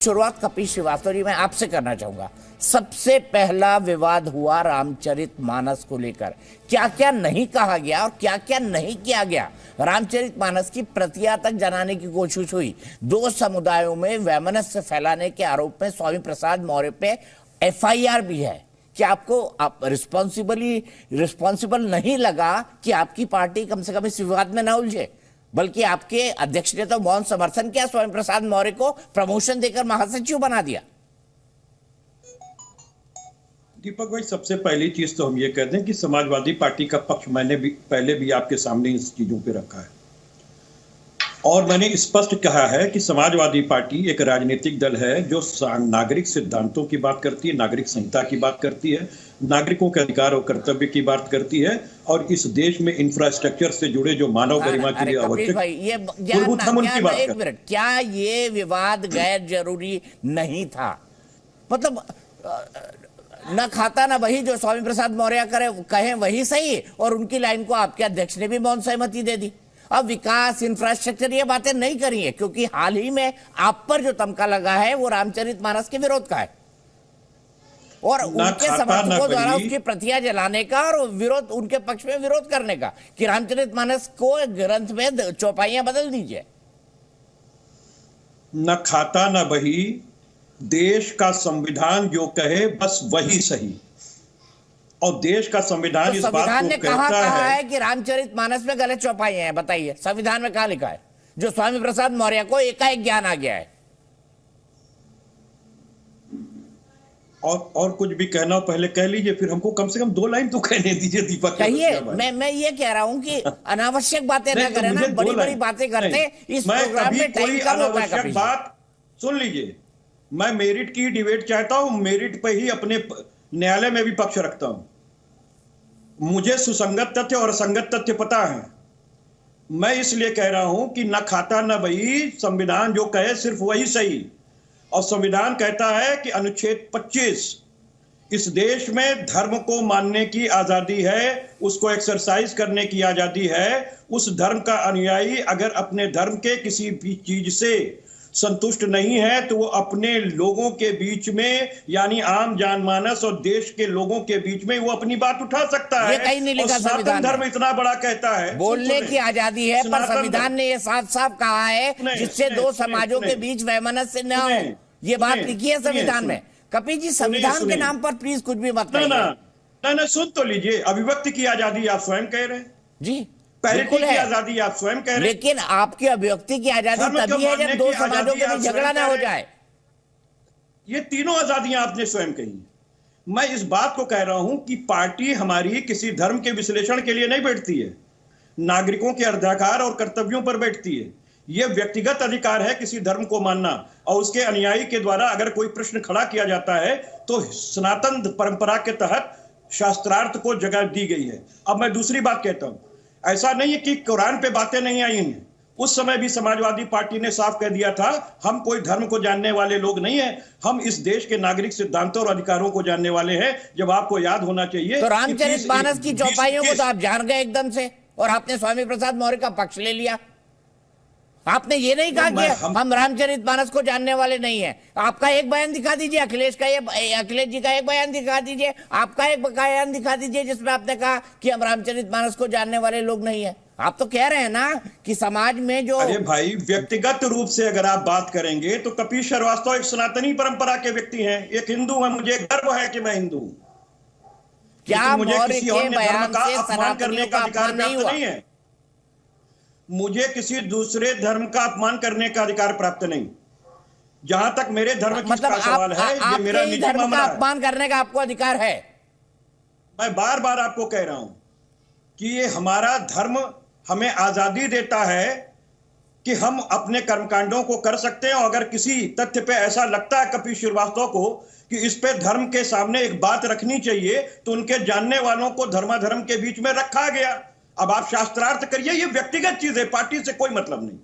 शुरुआत कपिल श्रीवास्तव जी मैं आपसे करना चाहूंगा। सबसे पहला विवाद हुआ रामचरितमानस को लेकर, क्या क्या नहीं कहा गया और क्या क्या नहीं किया गया। रामचरितमानस की प्रतियां तक जलाने की कोशिश हुई। दो समुदायों में वैमनस्य फैलाने के आरोप में स्वामी प्रसाद मौर्य पे एफआईआर भी है। क्या आपको रिस्पॉन्सिबल नहीं लगा कि आपकी पार्टी कम से कम इस विवाद में न उलझे, बल्कि आपके अध्यक्ष ने तो मौन समर्थन किया, स्वामी प्रसाद मौर्य को प्रमोशन देकर महासचिव बना दिया। दीपक भाई, सबसे पहली चीज तो हम ये कह दें कि समाजवादी पार्टी का पक्ष मैंने भी पहले भी आपके सामने इस चीजों पे रखा है और मैंने स्पष्ट कहा है कि समाजवादी पार्टी एक राजनीतिक दल है जो नागरिक सिद्धांतों की बात करती है, नागरिक संहिता की बात करती है, नागरिकों के अधिकार और कर्तव्य की बात करती है और इस देश में इंफ्रास्ट्रक्चर से जुड़े जो मानव गरिमा के लिए आवश्यक मूलभूत हम उनकी बात करते हैं। क्या ये विवाद गैर जरूरी नहीं था? मतलब न खाता ना वही, जो स्वामी प्रसाद मौर्य कहे वही सही, और उनकी लाइन को आपके अध्यक्ष ने भी मौन सहमति दे दी। अब विकास, इंफ्रास्ट्रक्चर, ये बातें नहीं करी है क्योंकि हाल ही में आप पर जो तमका लगा है वो रामचरितमानस के विरोध का है और उनके समर्थकों द्वारा उसकी प्रतियां जलाने का और विरोध, उनके पक्ष में विरोध करने का कि रामचरितमानस को ग्रंथ में चौपाइयां बदल दीजिए। न खाता न बही, देश का संविधान जो कहे बस वही सही। और देश का संविधान इस बात को कहता है कि रामचरितमानस में गलत चौपाइयां हैं। बताइए, संविधान में कहां लिखा है जो स्वामी प्रसाद मौर्य को एकाएक ज्ञान आ गया है? और कुछ भी कहना हो पहले कह लीजिए, फिर हमको कम से कम 2 लाइन तो कहने दीजिए दीपक। कहिए। मैं ये कह रहा हूं कि अनावश्यक बातें ना करें ना, बड़ी बड़ी बातें करते इस प्रोग्राम में टाइम कम होता है। अनावश्यक बात सुन लीजिए, मैं मेरिट की डिबेट चाहता हूं, मेरिट पे ही अपने न्यायालय में भी पक्ष रखता हूं। मुझे सुसंगत तथ्य और असंगत तथ्य पता है। मैं इसलिए कह रहा हूं कि न खाता न बही, संविधान जो कहे सिर्फ वही सही। और संविधान कहता है कि अनुच्छेद 25, इस देश में धर्म को मानने की आजादी है, उसको एक्सरसाइज करने की आजादी है। उस धर्म का अनुयायी अगर अपने धर्म के किसी भी चीज से संतुष्ट नहीं है तो वो अपने लोगों के बीच में, यानी आम जनमानस और देश के लोगों के बीच में वो अपनी बात उठा सकता है। ये कहीं नहीं लिखा। सनातन धर्म इतना बड़ा कहता है, बोलने की आजादी है, पर संविधान ने ये साफ साफ कहा है जिससे दो समाजों के बीच वैमनस्य न हो। ये बात लिखी है संविधान में। कपिल जी, संविधान के नाम पर प्लीज कुछ भी मत कहिए। ना, सुन तो लीजिए। अभिव्यक्ति की आजादी आप स्वयं कह रहे हैं जी, पैरिटी की आजादी आप स्वयं कह रहे हैं, लेकिन आपकी अभिव्यक्ति की आजादी तभी है जब दो समाजों के बीच झगड़ा ना हो जाए। ये तीनों आजादियां आपने स्वयं कही। मैं इस बात को कह रहा हूं कि पार्टी हमारी किसी धर्म के विश्लेषण के लिए नहीं बैठती है, नागरिकों के अधिकार और कर्तव्यों पर बैठती है। यह व्यक्तिगत अधिकार है किसी धर्म को मानना, और उसके अनुयायी के द्वारा अगर कोई प्रश्न खड़ा किया जाता है तो सनातन परंपरा के तहत शास्त्रार्थ को जगह दी गई है। अब मैं दूसरी बात कहता हूं, ऐसा नहीं है कि कुरान पे बातें नहीं आई हैं। उस समय भी समाजवादी पार्टी ने साफ कह दिया था, हम कोई धर्म को जानने वाले लोग नहीं हैं, हम इस देश के नागरिक सिद्धांतों और अधिकारों को जानने वाले हैं। जब आपको याद होना चाहिए तो रामचरितमानस की चौपाइयों को तो आप जान गए एकदम से, और आपने स्वामी प्रसाद मौर्य का पक्ष ले लिया। आपने ये नहीं कहा कि हम रामचरितमानस को जानने वाले नहीं हैं। आपका एक बयान दिखा दीजिए, अखिलेश जी का एक बयान दिखा दीजिए, आपका एक बयान दिखा दीजिए जिसमें आपने कहा कि हम रामचरितमानस को जानने वाले लोग नहीं हैं। आप तो कह रहे हैं ना कि समाज में जो, अरे भाई, व्यक्तिगत रूप से अगर आप बात करेंगे तो कपिल श्रीवास्तव एक सनातनी परंपरा के व्यक्ति हैं, एक हिंदू है। मुझे गर्व है कि मैं हिंदू हूं। क्या मुझे किसी और धर्म का अपमान करने का अधिकार नहीं है। मुझे किसी दूसरे धर्म का अपमान करने का अधिकार प्राप्त नहीं। जहां तक मेरे धर्म की सवाल है, ये मेरा निजी मामला है। अपमान करने का आपको अधिकार है। मैं बार बार आपको कह रहा हूं कि ये हमारा धर्म हमें आजादी देता है कि हम अपने कर्मकांडों को कर सकते हैं। और अगर किसी तथ्य पे ऐसा लगता है कपिल श्रीवास्तव को कि इस पे धर्म के सामने एक बात रखनी चाहिए, तो उनके जानने वालों को धर्माधर्म के बीच में रखा गया। अब आप शास्त्रार्थ करिए, ये व्यक्तिगत चीज है, पार्टी से कोई मतलब नहीं।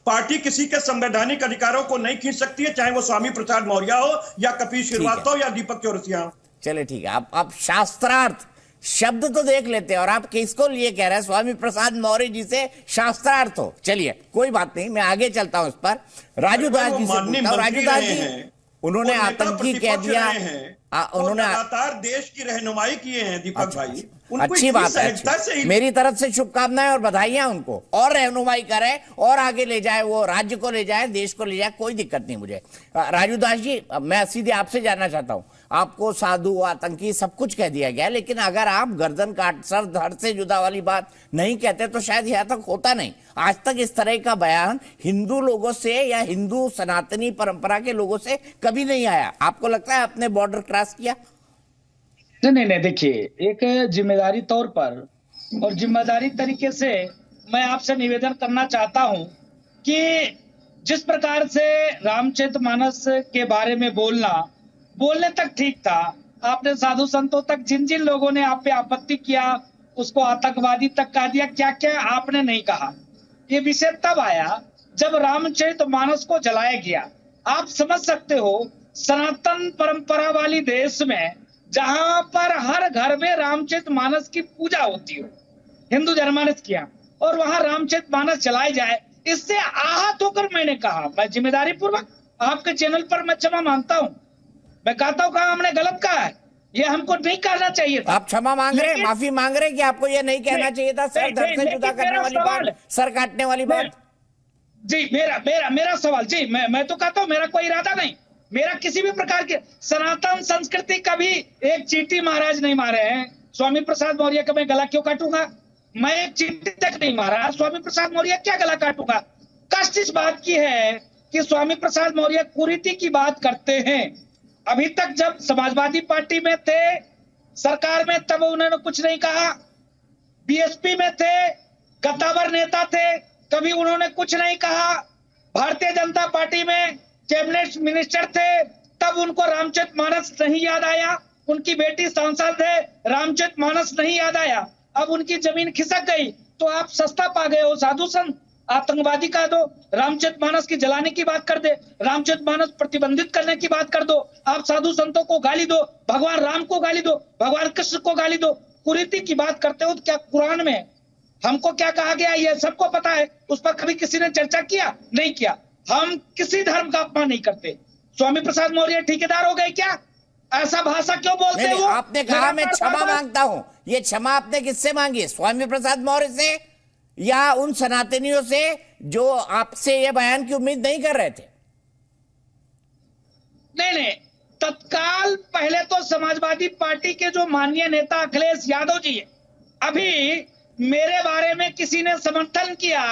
पार्टी किसी के संवैधानिक अधिकारों को नहीं खींच सकती है, चाहे वो स्वामी प्रसाद मौर्य हो या कपिल श्रीवास्तव या दीपक चौरसिया हो। चले ठीक है, आप शास्त्रार्थ शब्द तो देख लेते हैं। और आप किसको लिए कह रहे हैं? स्वामी प्रसाद मौर्य जी से शास्त्रार्थ हो। चलिए कोई बात नहीं, मैं आगे चलता हूं इस पर। राजू दास जी से पूछता हूं। राजू दास जी, उन्होंने आतंकी कह दिया, उन्होंने लगातार देश की रहनुमाई किए हैं दीपक भाई। अच्छी बात है, मेरी तरफ से शुभकामनाएं और बधाइयां उनको, और रहनुमाई करे और आगे ले जाए, वो राज्य को ले जाए, देश को ले जाए, कोई दिक्कत नहीं मुझे। राजू दास जी, मैं सीधे आपसे जानना चाहता हूं, आपको साधु आतंकी सब कुछ कह दिया गया, लेकिन अगर आप गर्दन काट सर धड़ से जुदा वाली बात नहीं कहते तो शायद यहां तक होता नहीं। आज तक इस तरह का बयान हिंदू लोगों से या हिंदू सनातनी परंपरा के लोगों से कभी नहीं आया। आपको लगता है आपने बॉर्डर क्रॉस किया? नहीं, देखिए, एक जिम्मेदारी तौर पर और जिम्मेदारी तरीके से मैं आपसे निवेदन करना चाहता हूं कि जिस प्रकार से रामचरितमानस के बारे में बोलने तक ठीक था, आपने साधु संतों तक जिन जिन लोगों ने आप पे आपत्ति किया, उसको आतंकवादी तक कह दिया, क्या क्या आपने नहीं कहा। ये विषय तब आया जब रामचरितमानस को जलाया गया। आप समझ सकते हो, सनातन परंपरा वाली देश में जहां पर हर घर में रामचरितमानस की पूजा होती हो, हिंदू जनमानस की, और वहां रामचरितमानस चलाए जाए, इससे आहत होकर मैंने कहा, मैं जिम्मेदारी पूर्वक आपके चैनल पर मैं क्षमा मांगता हूं। मैं कहता हूं कहा हमने गलत कहा है, ये हमको नहीं करना चाहिए था। आप क्षमा मांग रहे, माफी मांग रहे कि आपको ये नहीं कहना चाहिए था, सर धड़ से जुदा करने वाली बात, सर काटने वाली बात। जी, मेरा सवाल, जी मैं तो कहता हूं मेरा कोई इरादा नहीं, मेरा किसी भी प्रकार के सनातन संस्कृति का भी एक चींटी महाराज नहीं मारे हैं। स्वामी प्रसाद मौर्य का मैं गला क्यों काटूंगा? मैं एक चींटी तक नहीं मारा, स्वामी प्रसाद मौर्य क्या गला काटूंगा? कष्ट इस बात की है कि स्वामी प्रसाद मौर्य कुरीति की बात करते हैं। अभी तक जब समाजवादी पार्टी में थे, सरकार में, तब उन्होंने कुछ नहीं कहा। बीएसपी में थे, गद्दावर नेता थे, कभी उन्होंने कुछ नहीं कहा। भारतीय जनता पार्टी में कैबिनेट मिनिस्टर थे, तब उनको रामचरितमानस नहीं याद आया। उनकी बेटी सांसद है, रामचरितमानस नहीं याद आया। अब उनकी जमीन खिसक गई तो आप सस्ता पा गए हो साधु संत, आतंकवादी कह दो, रामचरितमानस की जलाने की बात कर दे, रामचरितमानस प्रतिबंधित करने की बात कर दो, आप साधु संतों को गाली दो, भगवान राम को गाली दो, भगवान कृष्ण को गाली दो, कुरीति की बात करते हो। क्या कुरान में हमको क्या कहा गया ये सबको पता है, उस पर कभी किसी ने चर्चा किया? नहीं किया। हम किसी धर्म का अपमान नहीं करते। स्वामी प्रसाद मौर्य ठेकेदार हो गए क्या? ऐसा भाषा क्यों बोलते हो? आपने कहा मैं क्षमा मांगता हूं, ये क्षमा आपने किससे मांगी? स्वामी प्रसाद मौर्य से या उन सनातनियों से जो आपसे ये बयान की उम्मीद नहीं कर रहे थे? नहीं, तत्काल पहले तो समाजवादी पार्टी के जो माननीय नेता अखिलेश यादव जी है, अभी मेरे बारे में किसी ने समर्थन किया,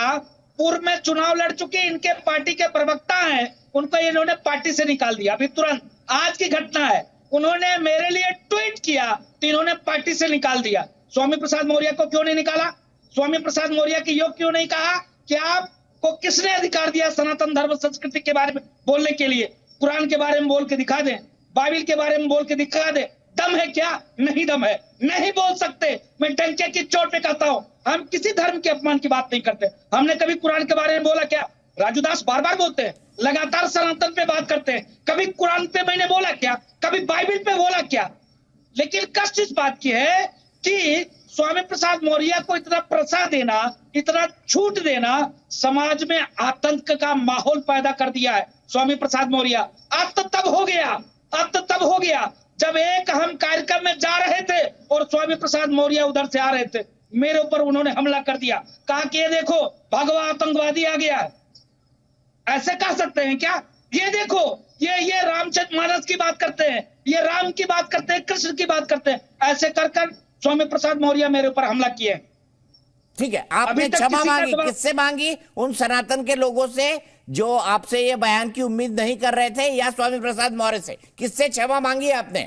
पूर्व में चुनाव लड़ चुके इनके पार्टी के प्रवक्ता हैं, उनको इन्होंने पार्टी से निकाल दिया। अभी तुरंत आज की घटना है, उन्होंने मेरे लिए ट्वीट किया तो इन्होंने पार्टी से निकाल दिया। स्वामी प्रसाद मौर्य को क्यों नहीं निकाला? स्वामी प्रसाद मौर्य की योग क्यों नहीं कहा कि आपको किसने अधिकार दिया सनातन धर्म संस्कृति के बारे में बोलने के लिए? कुरान के बारे में बोल के दिखा दें, बाइबिल के बारे में बोल के दिखा दे। दम है क्या? नहीं दम है, नहीं बोल सकते। मैं डंके की चोट पे कहता हूं, हम किसी धर्म के अपमान की बात नहीं करते। हमने कभी कुरान के बारे में बोला क्या? राजू दास बार बार बोलते हैं, लगातार सनातन पे बात करते हैं, कभी कुरान पे मैंने बोला क्या? कभी बाइबिल पे बोला क्या? लेकिन कष्ट इस बात की है कि स्वामी प्रसाद मौर्य को इतना प्रसाद देना, इतना छूट देना, समाज में आतंक का माहौल पैदा कर दिया है। स्वामी प्रसाद मौर्य अब तो तब हो गया जब एक हम कार्यक्रम में जा रहे थे और स्वामी प्रसाद मौर्य उधर से आ रहे थे, मेरे ऊपर उन्होंने हमला कर दिया, कहा कि ये देखो भगवा आतंकवादी आ गया है। ऐसे कह सकते हैं क्या? ये देखो, ये रामचरितमानस की बात करते हैं, ये राम की बात करते हैं, कृष्ण की बात करते हैं। ऐसे कर स्वामी प्रसाद मौर्य मेरे ऊपर हमला किए। ठीक है, आपने क्षमा मांगी, किससे मांगी? उन सनातन के लोगों से जो आपसे ये बयान की उम्मीद नहीं कर रहे थे, या स्वामी प्रसाद मौर्य से? किससे क्षमा मांगी आपने?